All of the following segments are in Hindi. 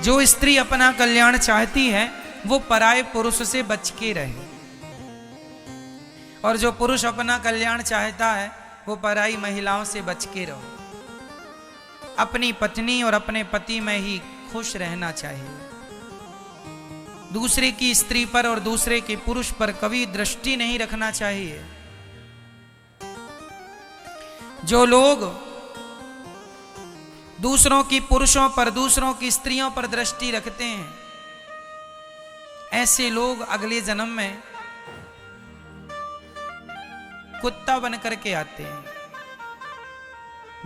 जो स्त्री अपना कल्याण चाहती है वो पराये पुरुष से बच के रहे, और जो पुरुष अपना कल्याण चाहता है वो पराई महिलाओं से बच के रहो। अपनी पत्नी और अपने पति में ही खुश रहना चाहिए। दूसरे की स्त्री पर और दूसरे के पुरुष पर कभी दृष्टि नहीं रखना चाहिए। जो लोग दूसरों की पुरुषों पर, दूसरों की स्त्रियों पर दृष्टि रखते हैं, ऐसे लोग अगले जन्म में कुत्ता बन करके आते हैं,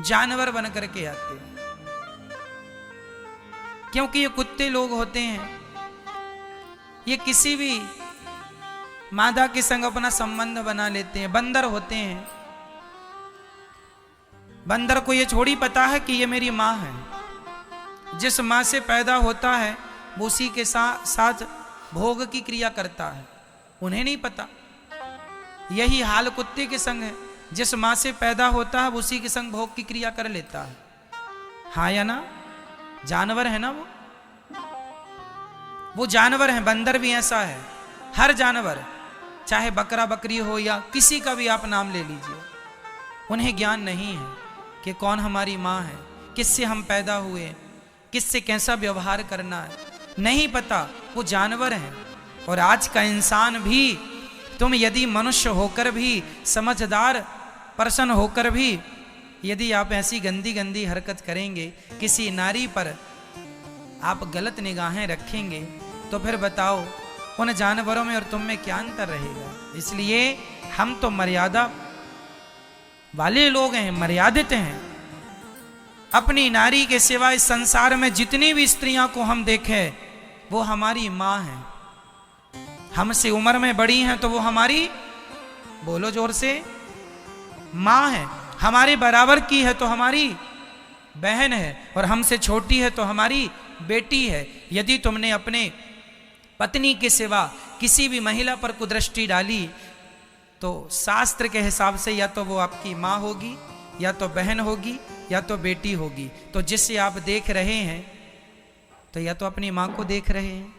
जानवर बन करके आते हैं। क्योंकि ये कुत्ते लोग होते हैं, ये किसी भी मादा के संग अपना संबंध बना लेते हैं। बंदर होते हैं, बंदर को ये थोड़ी पता है कि ये मेरी माँ है। जिस माँ से पैदा होता है वो उसी के साथ भोग की क्रिया करता है, उन्हें नहीं पता। यही हाल कुत्ते के संग है, जिस माँ से पैदा होता है वो उसी के संग भोग की क्रिया कर लेता है। हाँ या ना? जानवर है ना वो जानवर है। बंदर भी ऐसा है। हर जानवर, चाहे बकरा बकरी हो या किसी का भी आप नाम ले लीजिए, उन्हें ज्ञान नहीं है कि कौन हमारी माँ है, किससे हम पैदा हुए, किससे कैसा व्यवहार करना है, नहीं पता। वो जानवर हैं। और आज का इंसान भी, तुम यदि मनुष्य होकर भी, समझदार पर्सन होकर भी, यदि आप ऐसी गंदी गंदी हरकत करेंगे, किसी नारी पर आप गलत निगाहें रखेंगे, तो फिर बताओ उन जानवरों में और तुम में क्या अंतर रहेगा। इसलिए हम तो मर्यादा वाले लोग हैं, मर्यादित हैं। अपनी नारी के सिवा इस संसार में जितनी भी स्त्रियां को हम देखें वो हमारी माँ हैं। हमसे उम्र में बड़ी हैं तो वो हमारी, बोलो जोर से, माँ है। हमारे बराबर की है तो हमारी बहन है, और हमसे छोटी है तो हमारी बेटी है। यदि तुमने अपने पत्नी के सिवा किसी भी महिला पर कुदृष्टि डाली तो शास्त्र के हिसाब से या तो वो आपकी माँ होगी, या तो बहन होगी, या तो बेटी होगी। तो जिससे आप देख रहे हैं तो या तो अपनी माँ को देख रहे हैं,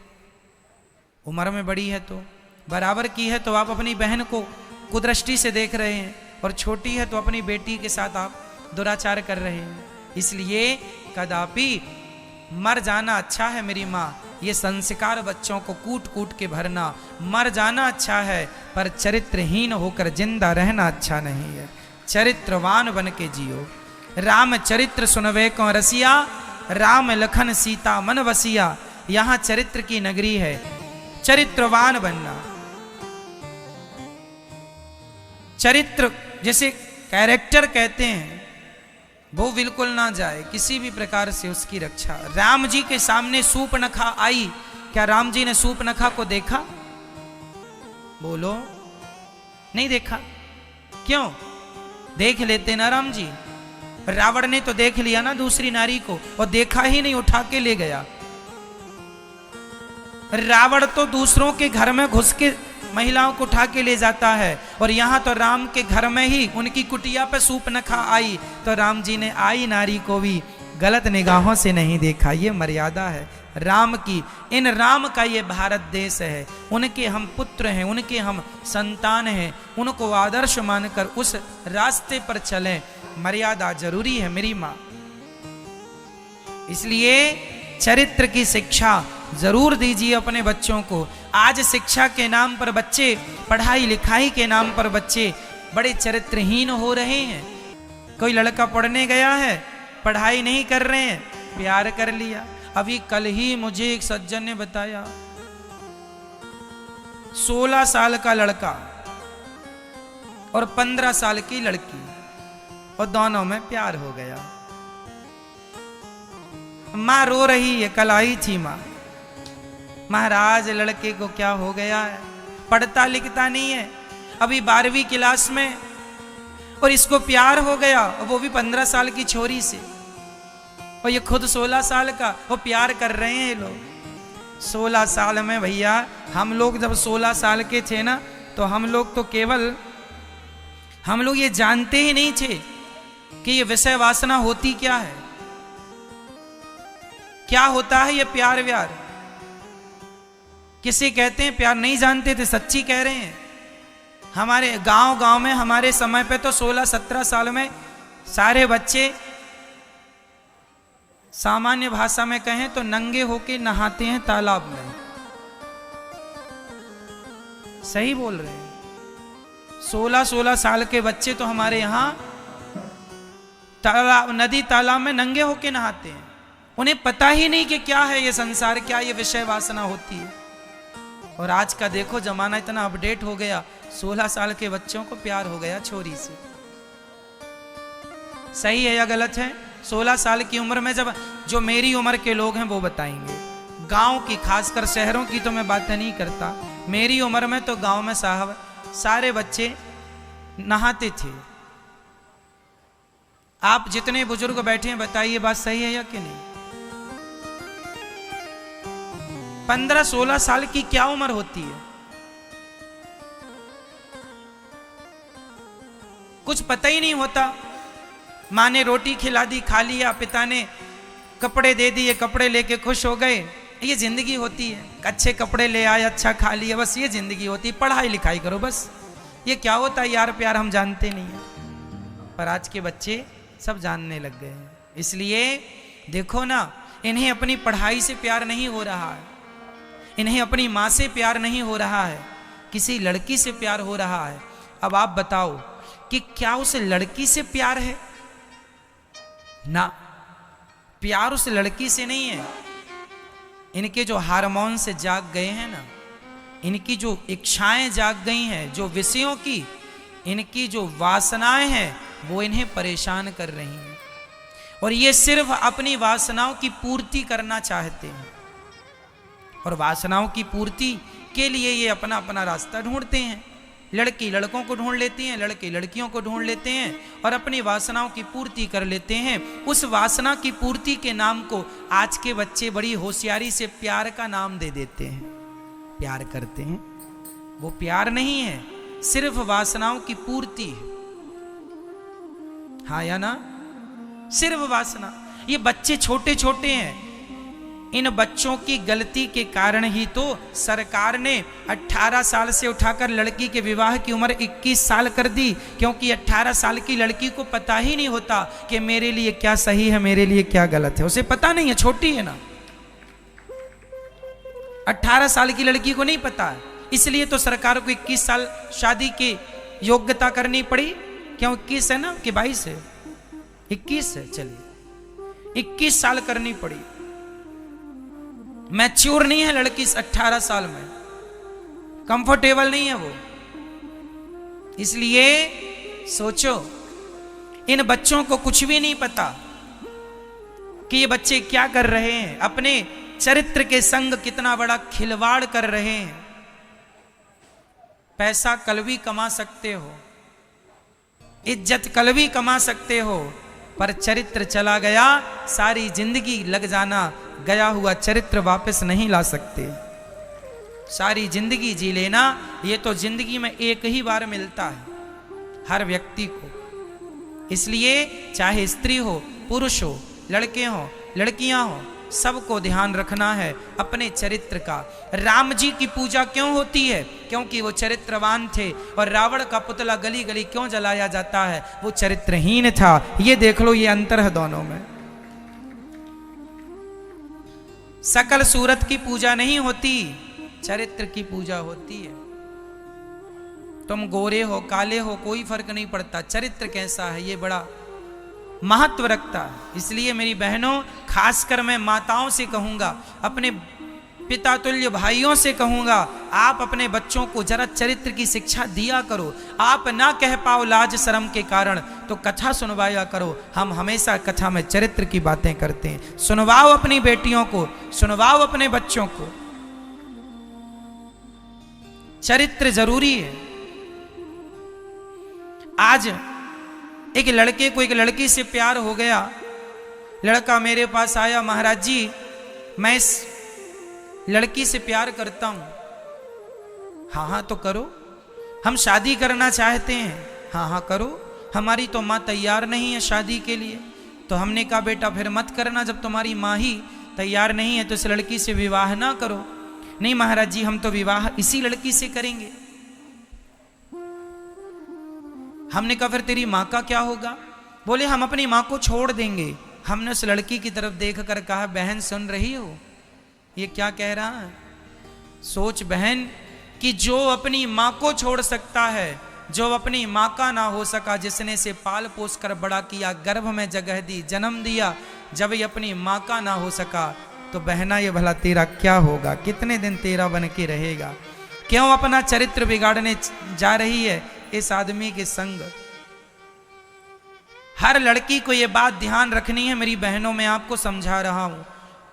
उम्र में बड़ी है तो, बराबर की है तो आप अपनी बहन को कुदृष्टि से देख रहे हैं, और छोटी है तो अपनी बेटी के साथ आप दुराचार कर रहे हैं। इसलिए कदापि मर जाना अच्छा है मेरी माँ, ये संस्कार बच्चों को कूट कूट के भरना, मर जाना अच्छा है पर चरित्रहीन होकर जिंदा रहना अच्छा नहीं है। चरित्रवान बन के जियो। राम चरित्र सुनवे को रसिया, राम लखन सीता मन वसिया। यहाँ चरित्र की नगरी है, चरित्रवान बनना। चरित्र जैसे कैरेक्टर कहते हैं, वो बिल्कुल ना जाए किसी भी प्रकार से, उसकी रक्षा। राम जी के सामने सूर्पनखा आई, क्या राम जी ने सूर्पनखा को देखा? बोलो, नहीं देखा। क्यों? देख लेते ना राम जी। रावण ने तो देख लिया ना दूसरी नारी को, और देखा ही नहीं, उठा के ले गया। रावण तो दूसरों के घर में घुस के महिलाओं को उठा के ले जाता है, और यहाँ तो राम के घर में ही उनकी कुटिया पे सूर्पनखा आई, तो राम जी ने आई नारी को भी गलत निगाहों से नहीं देखा। ये मर्यादा है राम की। इन राम का ये भारत देश है, उनके हम पुत्र हैं, उनके हम संतान हैं, उनको आदर्श मानकर उस रास्ते पर चलें। मर्यादा जरूरी है मेरी माँ। इसलिए चरित्र की शिक्षा जरूर दीजिए अपने बच्चों को। आज शिक्षा के नाम पर बच्चे, पढ़ाई लिखाई के नाम पर बच्चे बड़े चरित्रहीन हो रहे हैं। कोई लड़का पढ़ने गया है, पढ़ाई नहीं कर रहे हैं, प्यार कर लिया। अभी कल ही मुझे एक सज्जन ने बताया, 16 साल का लड़का और 15 साल की लड़की, और दोनों में प्यार हो गया। माँ रो रही है, कल आई थी माँ, महाराज लड़के को क्या हो गया है, पढ़ता लिखता नहीं है, अभी 12वीं क्लास में, और इसको प्यार हो गया, और वो भी 15 साल की छोरी से, और ये खुद 16 साल का, वो प्यार कर रहे हैं ये लोग। 16 साल में भैया, हम लोग जब 16 साल के थे ना, तो हम लोग तो केवल, हम लोग ये जानते ही नहीं थे कि ये विषय वासना होती क्या है। क्या होता है ये प्यार व्यार? किसे कहते हैं प्यार? नहीं जानते थे, सच्ची कह रहे हैं। हमारे गांव गांव में हमारे समय पे तो 16-17 साल में सारे बच्चे, सामान्य भाषा में कहें तो नंगे होके नहाते हैं तालाब में। सही बोल रहे हैं। 16-16 साल के बच्चे तो हमारे यहाँ तालाब, नदी तालाब में नंगे होके नहाते हैं। उन्हें पता ही नहीं कि क्या है ये संसार, क्या ये विषय वासना होती है। और आज का देखो जमाना इतना अपडेट हो गया, 16 साल के बच्चों को प्यार हो गया छोरी से। सही है या गलत है? 16 साल की उम्र में, जब जो मेरी उम्र के लोग हैं वो बताएंगे, गांव की, खासकर शहरों की तो मैं बात नहीं करता, मेरी उम्र में तो गांव में साहब सारे बच्चे नहाते थे। आप जितने बुजुर्ग बैठे हैं बताइए बात सही है या कि नहीं? 15-16 साल की क्या उम्र होती है? कुछ पता ही नहीं होता। माँ ने रोटी खिला दी, खा लिया, पिता ने कपड़े दे दिए, कपड़े लेके खुश हो गए, ये जिंदगी होती है। अच्छे कपड़े ले आए, अच्छा खा लिया, बस ये जिंदगी होती है। पढ़ाई लिखाई करो बस। ये क्या होता है यार प्यार, हम जानते नहीं है। पर आज के बच्चे सब जानने लग गए हैं। इसलिए देखो ना, इन्हें अपनी पढ़ाई से प्यार नहीं हो रहा है, इन्हें अपनी माँ से प्यार नहीं हो रहा है, किसी लड़की से प्यार हो रहा है। अब आप बताओ कि क्या उस लड़की से प्यार है? ना, प्यार उस लड़की से नहीं है। इनके जो हार्मोन से जाग गए हैं ना, इनकी जो इच्छाएं जाग गई हैं, जो विषयों की इनकी जो वासनाएं हैं, वो इन्हें परेशान कर रही हैं। और ये सिर्फ अपनी वासनाओं की पूर्ति करना चाहते हैं। और वासनाओं की पूर्ति के लिए ये अपना अपना रास्ता ढूंढते हैं। लड़की लड़कों को ढूंढ लेती हैं, लड़के लड़कियों को ढूंढ लेते हैं और अपनी वासनाओं की पूर्ति कर लेते हैं। उस वासना की पूर्ति के नाम को आज के बच्चे बड़ी होशियारी से प्यार का नाम दे देते हैं। प्यार करते हैं, वो प्यार नहीं है, सिर्फ वासनाओं की पूर्ति है। हाँ या ना? सिर्फ वासना। ये बच्चे छोटे छोटे हैं, इन बच्चों की गलती के कारण ही तो सरकार ने 18 साल से उठाकर लड़की के विवाह की उम्र 21 साल कर दी। क्योंकि 18 साल की लड़की को पता ही नहीं होता कि मेरे लिए क्या सही है, मेरे लिए क्या गलत है। उसे पता नहीं है, छोटी है ना। 18 साल की लड़की को नहीं पता है, इसलिए तो सरकार को 21 साल शादी की योग्यता करनी पड़ी। क्यों 21 है ना कि 22 है? 21 है, चलिए 21 साल करनी पड़ी। मैच्योर नहीं है लड़की 18 साल में, कंफर्टेबल नहीं है वो। इसलिए सोचो, इन बच्चों को कुछ भी नहीं पता कि ये बच्चे क्या कर रहे हैं, अपने चरित्र के संग कितना बड़ा खिलवाड़ कर रहे हैं। पैसा कल भी कमा सकते हो, इज्जत कल भी कमा सकते हो, पर चरित्र चला गया, सारी जिंदगी लग जाना, गया हुआ चरित्र वापस नहीं ला सकते। सारी जिंदगी जी लेना, ये तो जिंदगी में एक ही बार मिलता है हर व्यक्ति को। इसलिए चाहे स्त्री हो, पुरुष हो, लड़के हो, लड़कियां हो, सबको ध्यान रखना है अपने चरित्र का। राम जी की पूजा क्यों होती है? क्योंकि वो चरित्रवान थे। और रावण का पुतला गली गली क्यों जलाया जाता है? वो चरित्रहीन था। ये देख लो, ये अंतर है दोनों में। सकल सूरत की पूजा नहीं होती, चरित्र की पूजा होती है। तुम गोरे हो, काले हो, कोई फर्क नहीं पड़ता, चरित्र कैसा है ये बड़ा महत्व रखता है। इसलिए मेरी बहनों, खासकर मैं माताओं से कहूंगा, अपने पिता तुल्य भाइयों से कहूंगा, आप अपने बच्चों को जरा चरित्र की शिक्षा दिया करो। आप ना कह पाओ लाज शर्म के कारण तो कथा सुनवाया करो। हम हमेशा कथा में चरित्र की बातें करते हैं। सुनवाओ अपनी बेटियों को, सुनवाओ अपने बच्चों को। चरित्र जरूरी है। आज एक लड़के को एक लड़की से प्यार हो गया। लड़का मेरे पास आया, महाराज जी मैं इस लड़की से प्यार करता हूं। हाँ हाँ तो करो, हम शादी करना चाहते हैं। हाँ हाँ करो, हमारी तो माँ तैयार नहीं है शादी के लिए। तो हमने कहा बेटा फिर मत करना, जब तुम्हारी माँ ही तैयार नहीं है तो इस लड़की से विवाह ना करो। नहीं महाराज जी, हम तो विवाह इसी लड़की से करेंगे। हमने कहा फिर तेरी माँ का क्या होगा? बोले हम अपनी माँ को छोड़ देंगे। हमने उस लड़की की तरफ देख कर कहा, बहन सुन रही हो ये क्या कह रहा है? सोच बहन कि जो अपनी माँ को छोड़ सकता है, जो अपनी माँ का ना हो सका, जिसने से पाल पोस कर बड़ा किया, गर्भ में जगह दी, जन्म दिया, जब ये अपनी माँ का ना हो सका तो बहना ये भला तेरा क्या होगा? कितने दिन तेरा बन के रहेगा? क्यों अपना चरित्र बिगाड़ने जा रही है इस आदमी के संग? हर लड़की को ये बात ध्यान रखनी है मेरी बहनों, मैं आपको समझा रहा हूं।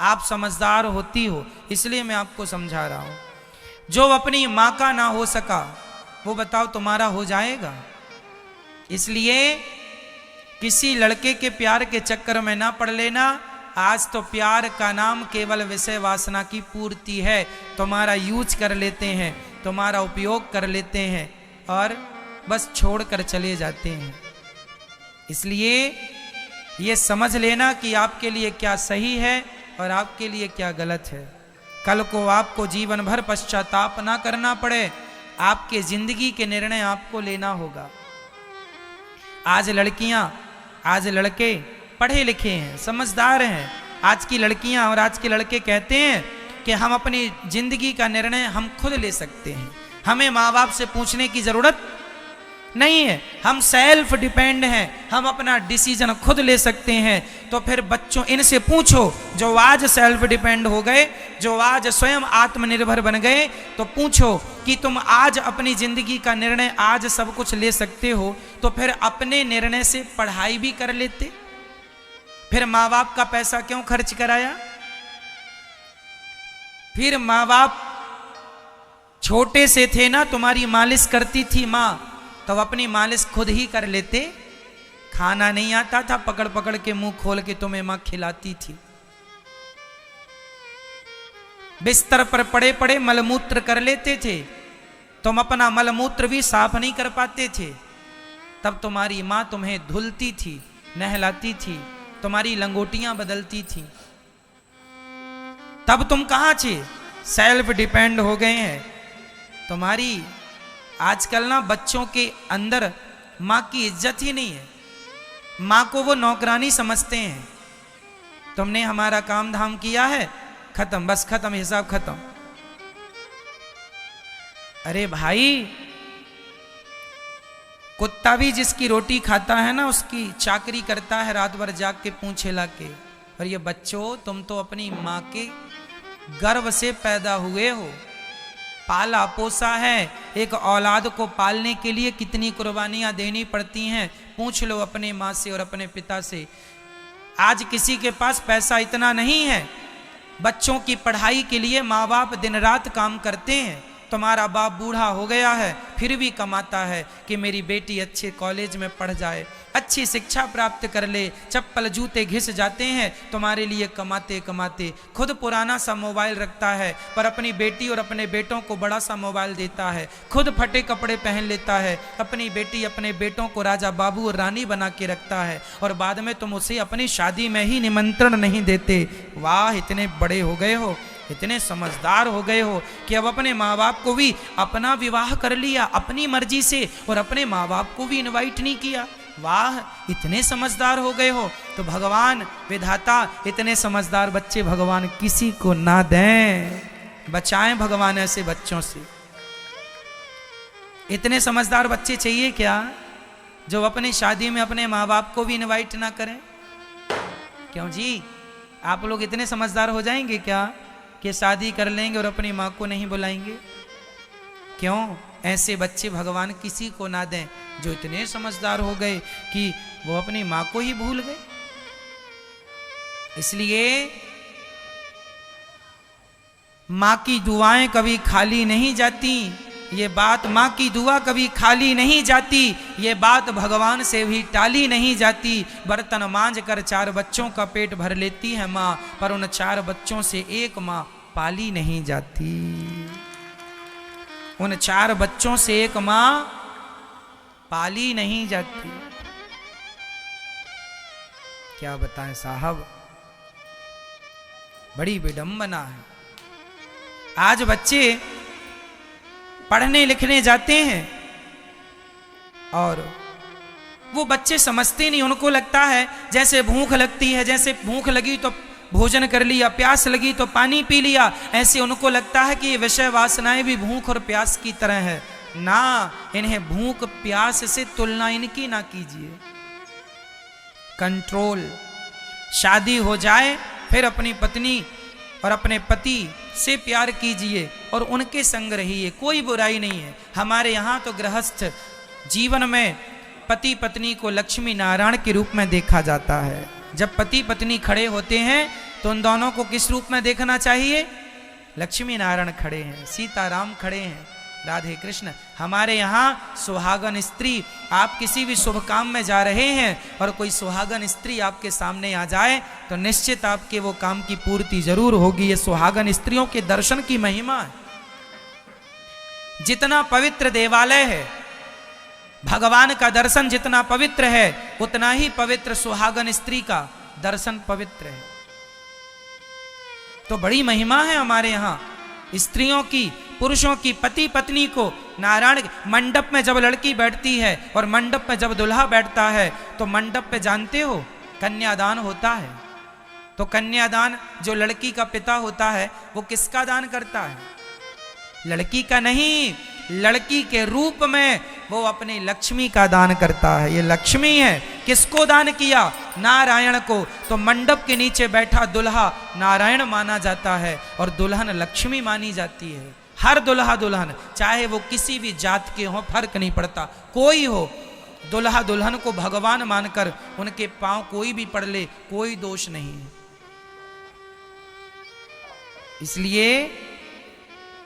आप समझदार होती हो इसलिए मैं आपको समझा रहा हूं। जो अपनी मां का ना हो सका वो बताओ तुम्हारा हो जाएगा? इसलिए किसी लड़के के प्यार के चक्कर में ना पड़ लेना। आज तो प्यार का नाम केवल विषय वासना की पूर्ति है। तुम्हारा यूज कर लेते हैं, तुम्हारा उपयोग कर लेते हैं और बस छोड़ कर चले जाते हैं। इसलिए ये समझ लेना कि आपके लिए क्या सही है और आपके लिए क्या गलत है। कल को आपको जीवन भर पश्चाताप ना करना पड़े, आपके जिंदगी के निर्णय आपको लेना होगा। आज लड़कियां, आज लड़के पढ़े लिखे हैं, समझदार हैं। आज की लड़कियां और आज के लड़के कहते हैं कि हम अपनी जिंदगी का निर्णय हम खुद ले सकते हैं, हमें माँ बाप से पूछने की जरूरत नहीं है, हम सेल्फ डिपेंड हैं, हम अपना डिसीजन खुद ले सकते हैं। तो फिर बच्चों इनसे पूछो जो आज सेल्फ डिपेंड हो गए, जो आज स्वयं आत्मनिर्भर बन गए, तो पूछो कि तुम आज अपनी जिंदगी का निर्णय आज सब कुछ ले सकते हो तो फिर अपने निर्णय से पढ़ाई भी कर लेते, फिर माँ बाप का पैसा क्यों खर्च कराया? फिर माँ बाप छोटे से थे ना, तुम्हारी मालिश करती थी माँ, तो अपनी मालिश खुद ही कर लेते। खाना नहीं आता था, पकड़ पकड़ के मुंह खोल के तुम्हें मां खिलाती थी। बिस्तर पर पड़े पड़े मलमूत्र कर लेते थे, तुम अपना मलमूत्र भी साफ नहीं कर पाते थे, तब तुम्हारी मां तुम्हें धुलती थी, नहलाती थी, तुम्हारी लंगोटियां बदलती थी। तब तुम कहां थे? सेल्फ डिपेंड हो गए हैं। तुम्हारी आजकल ना बच्चों के अंदर माँ की इज्जत ही नहीं है, माँ को वो नौकरानी समझते हैं। तुमने हमारा काम धाम किया है, खत्म, बस खत्म, हिसाब खत्म। अरे भाई, कुत्ता भी जिसकी रोटी खाता है ना उसकी चाकरी करता है रात भर जाग के पूंछ हिला के। और ये बच्चों, तुम तो अपनी माँ के गर्भ से पैदा हुए हो, पाला पोसा है। एक औलाद को पालने के लिए कितनी कुर्बानियां देनी पड़ती हैं, पूछ लो अपने माँ से और अपने पिता से। आज किसी के पास पैसा इतना नहीं है, बच्चों की पढ़ाई के लिए माँ बाप दिन रात काम करते हैं। तुम्हारा बाप बूढ़ा हो गया है फिर भी कमाता है कि मेरी बेटी अच्छे कॉलेज में पढ़ जाए, अच्छी शिक्षा प्राप्त कर ले, चप्पल जूते घिस जाते हैं तुम्हारे लिए कमाते कमाते। खुद पुराना सा मोबाइल रखता है पर अपनी बेटी और अपने बेटों को बड़ा सा मोबाइल देता है, खुद फटे कपड़े पहन लेता है, अपनी बेटी अपने बेटों को राजा बाबू और रानी बना के रखता है, और बाद में तुम उसे अपनी शादी में ही निमंत्रण नहीं देते। वाह, इतने बड़े हो गए हो, इतने समझदार हो गए हो कि अब अपने माँ बाप को भी अपना विवाह कर लिया अपनी मर्जी से और अपने माँ बाप को भी इनवाइट नहीं किया। वाह, इतने समझदार हो गए हो। तो भगवान विधाता इतने समझदार बच्चे भगवान किसी को ना दें, बचाएं भगवान ऐसे बच्चों से। इतने समझदार बच्चे चाहिए क्या जो अपनी शादी में अपने माँ बाप को भी इनवाइट ना करें? क्यों जी, आप लोग इतने समझदार हो जाएंगे क्या कि शादी कर लेंगे और अपनी माँ को नहीं बुलाएंगे? क्यों? ऐसे बच्चे भगवान किसी को ना दें जो इतने समझदार हो गए कि वो अपनी माँ को ही भूल गए। इसलिए माँ की दुआएं कभी खाली नहीं जाती, ये बात, माँ की दुआ कभी खाली नहीं जाती, ये बात भगवान से भी टाली नहीं जाती। बर्तन मांझ कर 4 बच्चों का पेट भर लेती है माँ, पर उन 4 बच्चों से एक माँ पाली नहीं जाती। उन 4 बच्चों से एक माँ पाली नहीं जाती। क्या बताएं साहब, बड़ी विडंबना है। आज बच्चे पढ़ने लिखने जाते हैं और वो बच्चे समझते नहीं, उनको लगता है जैसे भूख लगती है, जैसे भूख लगी तो भोजन कर लिया, प्यास लगी तो पानी पी लिया, ऐसे उनको लगता है कि ये विषय वासनाएं भी भूख और प्यास की तरह है। ना, इन्हें भूख प्यास से तुलना इनकी ना कीजिए। कंट्रोल। शादी हो जाए फिर अपनी पत्नी और अपने पति से प्यार कीजिए और उनके संग रहिए, कोई बुराई नहीं है। हमारे यहाँ तो गृहस्थ जीवन में पति पत्नी को लक्ष्मी नारायण के रूप में देखा जाता है। जब पति पत्नी खड़े होते हैं तो उन दोनों को किस रूप में देखना चाहिए? लक्ष्मी नारायण खड़े हैं, सीताराम खड़े हैं, राधे कृष्ण। हमारे यहाँ सुहागन स्त्री, आप किसी भी शुभ काम में जा रहे हैं और कोई सुहागन स्त्री आपके सामने आ जाए तो निश्चित आपके वो काम की पूर्ति जरूर होगी। ये सुहागन स्त्रियों के दर्शन की महिमा है। जितना पवित्र देवालय है, भगवान का दर्शन जितना पवित्र है, उतना ही पवित्र सुहागन स्त्री का दर्शन पवित्र है। तो बड़ी महिमा है हमारे यहाँ स्त्रियों की, पुरुषों की। पति पत्नी को नारायण मंडप में जब लड़की बैठती है और मंडप में जब दुल्हा बैठता है तो मंडप पे जानते हो कन्यादान होता है। तो कन्यादान जो लड़की का पिता होता है वो किसका दान करता है? लड़की का नहीं, लड़की के रूप में वो अपनी लक्ष्मी का दान करता है। ये लक्ष्मी है। किसको दान किया? नारायण को। तो मंडप के नीचे बैठा दुल्हा नारायण माना जाता है और दुल्हन लक्ष्मी मानी जाती है। हर दुल्हा दुल्हन, चाहे वो किसी भी जात के हो, फर्क नहीं पड़ता, कोई हो, दुल्हा दुल्हन को भगवान मानकर उनके पांव कोई भी पड़ ले, कोई दोष नहीं है। इसलिए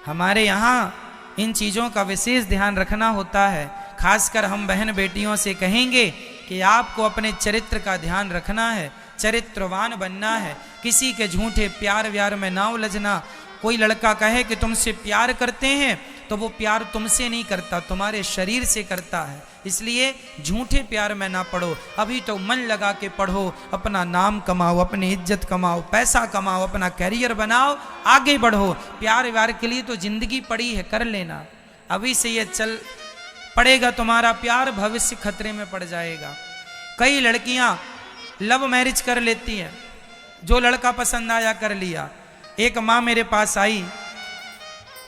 हमारे यहाँ इन चीज़ों का विशेष ध्यान रखना होता है। खासकर हम बहन बेटियों से कहेंगे कि आपको अपने चरित्र का ध्यान रखना है, चरित्रवान बनना है। किसी के झूठे प्यार व्यार में ना उलझना। कोई लड़का कहे कि तुमसे प्यार करते हैं तो वो प्यार तुमसे नहीं करता, तुम्हारे शरीर से करता है। इसलिए झूठे प्यार में ना पड़ो। अभी तो मन लगा के पढ़ो, अपना नाम कमाओ, अपनी इज्जत कमाओ, पैसा कमाओ, अपना कैरियर बनाओ, आगे बढ़ो। प्यार व्यार के लिए तो जिंदगी पड़ी है, कर लेना। अभी से ये चल पड़ेगा तुम्हारा प्यार, भविष्य खतरे में पड़ जाएगा। कई लड़कियां लव मैरिज कर लेती हैं, जो लड़का पसंद आया कर लिया। एक माँ मेरे पास आई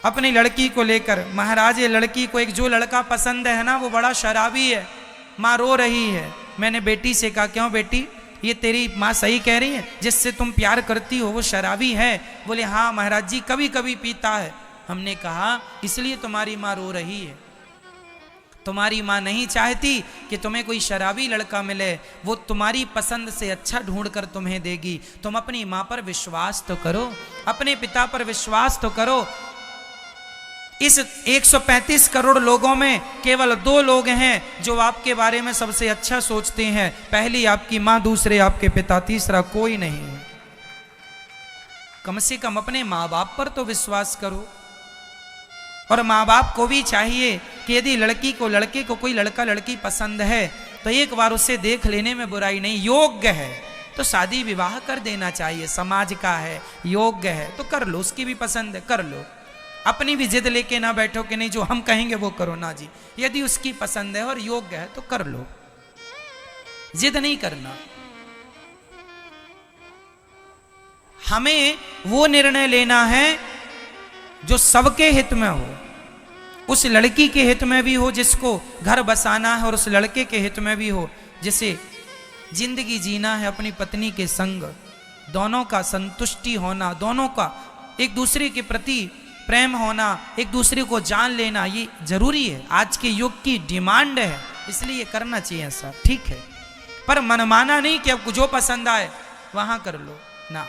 अपनी लड़की को लेकर, महाराज ये लड़की को एक जो लड़का पसंद है ना वो बड़ा शराबी है। माँ रो रही है। मैंने बेटी से कहा क्यों बेटी, ये तेरी माँ सही कह रही है, जिससे तुम प्यार करती हो वो शराबी है? बोले हाँ महाराज जी, कभी कभी पीता है। हमने कहा इसलिए तुम्हारी माँ रो रही है। तुम्हारी माँ नहीं चाहती कि तुम्हें कोई शराबी लड़का मिले, वो तुम्हारी पसंद से अच्छा ढूंढकर तुम्हें देगी। तुम अपनी माँ पर विश्वास तो करो, अपने पिता पर विश्वास तो करो। इस 135 करोड़ लोगों में केवल 2 लोग हैं जो आपके बारे में सबसे अच्छा सोचते हैं। पहली आपकी माँ, दूसरे आपके पिता, तीसरा कोई नहीं है। कम से कम अपने माँ बाप पर तो विश्वास करो। और माँ बाप को भी चाहिए कि यदि लड़की को, लड़के को कोई लड़का लड़की पसंद है तो एक बार उसे देख लेने में बुराई नहीं। योग्य है तो शादी विवाह कर देना चाहिए, समाज का है, योग्य है तो कर लो। उसकी भी पसंद है कर लो। अपनी भी जिद लेके ना बैठो कि नहीं जो हम कहेंगे वो करो ना जी। यदि उसकी पसंद है और योग्य है तो कर लो, जिद नहीं करना। हमें वो निर्णय लेना है जो सबके हित में हो, उस लड़की के हित में भी हो जिसको घर बसाना है और उस लड़के के हित में भी हो जिसे जिंदगी जीना है अपनी पत्नी के संग। दोनों का संतुष्टि होना, दोनों का एक दूसरे के प्रति प्रेम होना, एक दूसरे को जान लेना, ये जरूरी है। आज के युग की डिमांड है, इसलिए करना चाहिए ऐसा, ठीक है। पर मनमाना नहीं कि आपको जो पसंद आए वहां कर लो ना।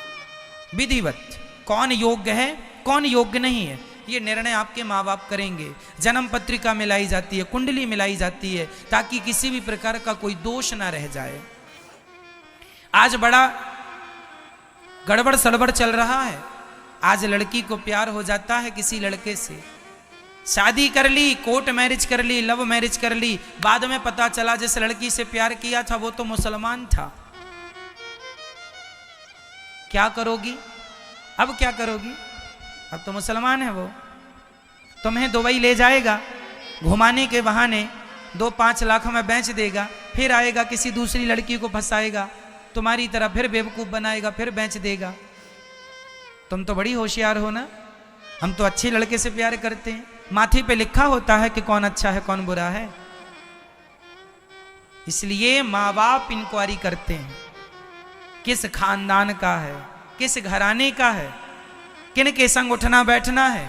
विधिवत कौन योग्य है कौन योग्य नहीं है ये निर्णय आपके माँ बाप करेंगे। जन्म पत्रिका मिलाई जाती है, कुंडली मिलाई जाती है ताकि किसी भी प्रकार का कोई दोष ना रह जाए। आज बड़ा गड़बड़ सड़बड़ चल रहा है। आज लड़की को प्यार हो जाता है किसी लड़के से, शादी कर ली, कोर्ट मैरिज कर ली, लव मैरिज कर ली, बाद में पता चला जिस लड़की से प्यार किया था वो तो मुसलमान था। क्या करोगी? अब क्या करोगी? अब तो मुसलमान है वो, तुम्हें दुबई ले जाएगा घुमाने के बहाने, 2-5 लाख में बेच देगा, फिर आएगा किसी दूसरी लड़की को फंसाएगा, तुम्हारी तरह फिर बेवकूफ़ बनाएगा, फिर बेच देगा। तुम तो बड़ी होशियार हो ना, हम तो अच्छे लड़के से प्यार करते हैं, माथे पे लिखा होता है कि कौन अच्छा है कौन बुरा है। इसलिए माँ बाप इंक्वायरी करते हैं किस खानदान का है, किस घराने का है, किन के संग उठना बैठना है,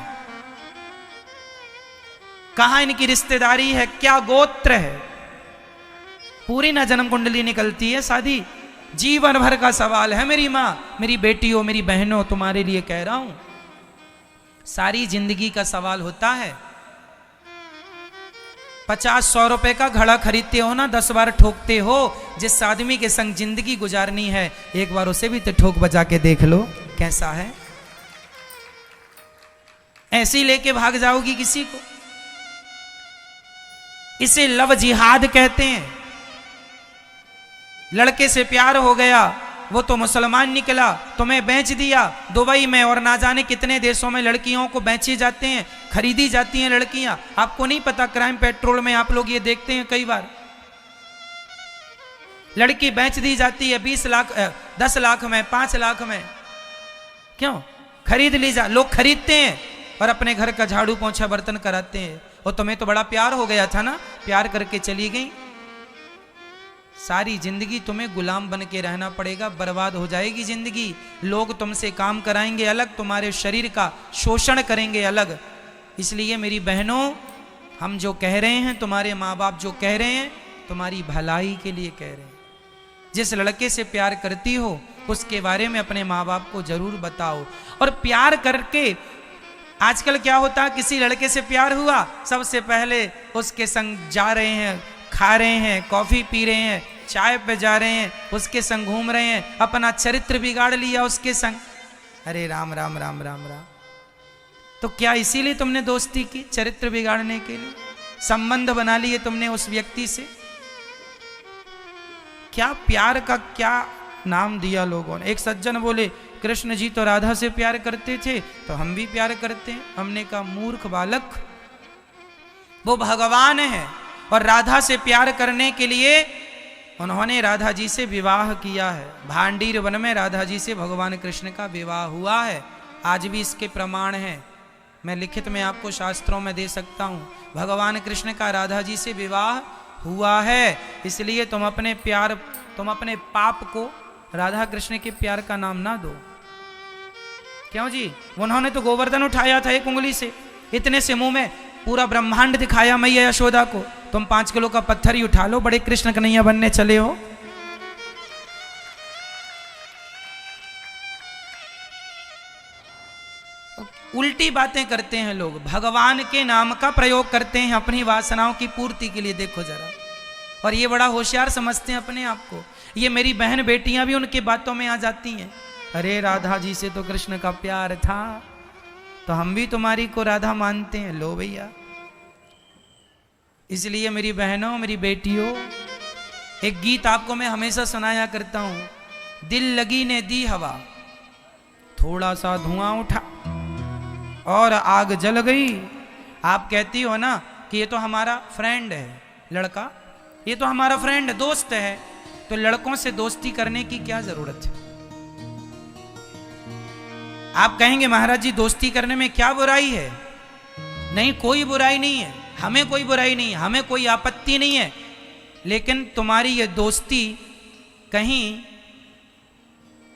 कहां इनकी रिश्तेदारी है, क्या गोत्र है, पूरी ना जन्म कुंडली निकलती है। शादी जीवन भर का सवाल है। मेरी माँ, मेरी बेटियों, मेरी बहनों, तुम्हारे लिए कह रहा हूं, सारी जिंदगी का सवाल होता है। 50-100 रुपए का घड़ा खरीदते हो ना, 10 बार ठोकते हो। जिस आदमी के संग जिंदगी गुजारनी है, एक बार उसे भी तो ठोक बजा के देख लो कैसा है। ऐसे ही लेके भाग जाओगी किसी को? इसे लव जिहाद कहते हैं। लड़के से प्यार हो गया, वो तो मुसलमान निकला, तुम्हें बेच दिया दुबई में, और ना जाने कितने देशों में लड़कियों को बेची जाते हैं, खरीदी जाती हैं लड़कियां। आपको नहीं पता, क्राइम पेट्रोल में आप लोग ये देखते हैं कई बार, लड़की बेच दी जाती है 20 लाख 10 लाख में, 5 लाख में। क्यों? खरीद ली जा, लोग खरीदते हैं और अपने घर का झाड़ू पोंछा बर्तन कराते हैं। और तुम्हें तो बड़ा प्यार हो गया था ना, प्यार करके चली गई। सारी जिंदगी तुम्हें गुलाम बन के रहना पड़ेगा, बर्बाद हो जाएगी जिंदगी। लोग तुमसे काम कराएंगे अलग, तुम्हारे शरीर का शोषण करेंगे अलग। इसलिए मेरी बहनों, हम जो कह रहे हैं, तुम्हारे माँ बाप जो कह रहे हैं, तुम्हारी भलाई के लिए कह रहे हैं। जिस लड़के से प्यार करती हो उसके बारे में अपने माँ बाप को जरूर बताओ। और प्यार करके, आजकल क्या होता है, किसी लड़के से प्यार हुआ, सबसे पहले उसके संग जा रहे हैं, खा रहे हैं, कॉफी पी रहे हैं, चाय पे जा रहे हैं, उसके संग घूम रहे हैं, अपना चरित्र बिगाड़ लिया उसके संग। अरे राम राम राम राम राम। तो क्या इसीलिए तुमने दोस्ती की? चरित्र बिगाड़ने के लिए संबंध बना लिए तुमने उस व्यक्ति से? क्या प्यार का क्या नाम दिया लोगों ने। एक सज्जन बोले, कृष्ण जी तो राधा से प्यार करते थे तो हम भी प्यार करते हैं। हमने कहा, मूर्ख बालक, वो भगवान है और राधा से प्यार करने के लिए उन्होंने राधा जी से विवाह किया है। भांडीर वन में राधा जी से भगवान कृष्ण का विवाह हुआ है। आज भी इसके प्रमाण हैं, मैं लिखित में आपको शास्त्रों में दे सकता हूँ। भगवान कृष्ण का राधा जी से विवाह हुआ है। इसलिए तुम अपने पाप को राधा कृष्ण के प्यार का नाम ना दो। क्यों जी? उन्होंने तो गोवर्धन उठाया था 1 उंगली से, इतने से मुंह में पूरा ब्रह्मांड दिखाया मैया यशोदा को। तुम 5 किलो का पत्थर ही उठा लो, बड़े कृष्ण कन्हैया बनने चले हो। उल्टी बातें करते हैं लोग, भगवान के नाम का प्रयोग करते हैं अपनी वासनाओं की पूर्ति के लिए। देखो जरा, और ये बड़ा होशियार समझते हैं अपने आप को। ये मेरी बहन बेटियां भी उनके बातों में आ जाती हैं। अरे राधा जी से तो कृष्ण का प्यार था, तो हम भी तुम्हारी को राधा मानते हैं। लो भैया। इसलिए मेरी बहनों, मेरी बेटियों, एक गीत आपको मैं हमेशा सुनाया करता हूं। दिल लगी ने दी हवा, थोड़ा सा धुआं उठा और आग जल गई। आप कहती हो ना कि ये तो हमारा फ्रेंड है लड़का, ये तो हमारा फ्रेंड दोस्त है, तो लड़कों से दोस्ती करने की क्या जरूरत है? आप कहेंगे महाराज जी दोस्ती करने में क्या बुराई है? नहीं, कोई बुराई नहीं है, हमें कोई बुराई नहीं है, हमें कोई आपत्ति नहीं है। लेकिन तुम्हारी ये दोस्ती कहीं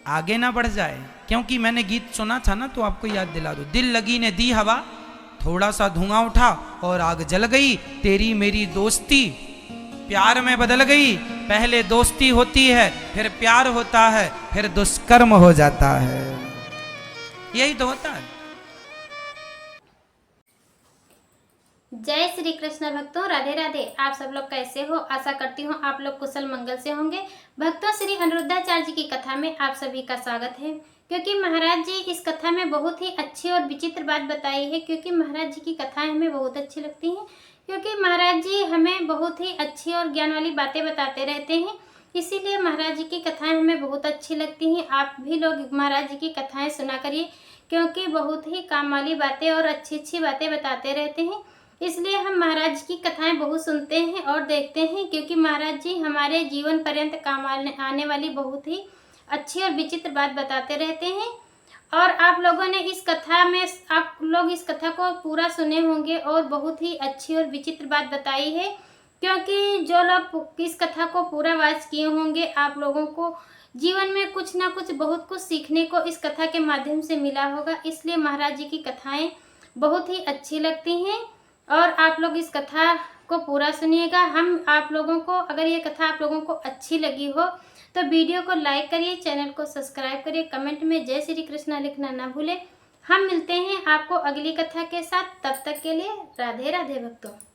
आगे ना बढ़ जाए। क्योंकि मैंने गीत सुना था ना, तो आपको याद दिला दूं। दिल लगी ने दी हवा, थोड़ा सा धुआं उठा और आग जल गई। तेरी मेरी दोस्ती प्यार में बदल गई। पहले दोस्ती होती है, फिर प्यार होता है, फिर दुष्कर्म हो जाता है। यही तो होता है। जय श्री कृष्ण भक्तों, राधे राधे। आप सब लोग कैसे हो? आशा करती हूँ आप लोग कुशल मंगल से होंगे। भक्तों, श्री अनिरुद्धाचार्य जी की कथा में आप सभी का स्वागत है। क्योंकि महाराज जी इस कथा में बहुत ही अच्छी और विचित्र बात बताई है। क्योंकि महाराज जी की कथाएं हमें बहुत अच्छी लगती हैं। क्योंकि महाराज जी हमें बहुत ही अच्छी और ज्ञान वाली बातें बताते रहते हैं, इसीलिए महाराज जी की कथाएं हमें बहुत अच्छी लगती हैं। आप भी लोग महाराज जी की कथाएं सुना करिए। क्योंकि बहुत ही काम वाली बातें और अच्छी अच्छी बातें बताते रहते हैं। इसलिए हम महाराज की कथाएं बहुत सुनते हैं और देखते हैं, क्योंकि महाराज जी हमारे जीवन पर्यंत काम आने वाली बहुत ही अच्छी और विचित्र बात बताते रहते हैं। और आप लोगों ने इस कथा में, आप लोग इस कथा को पूरा सुने होंगे और बहुत ही अच्छी और विचित्र बात बताई है, क्योंकि जो लोग इस कथा को पूरा वाच किए होंगे, आप लोगों को जीवन में कुछ ना कुछ बहुत कुछ सीखने को इस कथा के माध्यम से मिला होगा। इसलिए महाराज जी की कथाएं बहुत ही अच्छी लगती हैं और आप लोग इस कथा को पूरा सुनिएगा। हम आप लोगों को, अगर ये कथा आप लोगों को अच्छी लगी हो तो वीडियो को लाइक करिए, चैनल को सब्सक्राइब करिए, कमेंट में जय श्री कृष्णा लिखना ना भूलें। हम मिलते हैं आपको अगली कथा के साथ, तब तक के लिए राधे राधे भक्तों।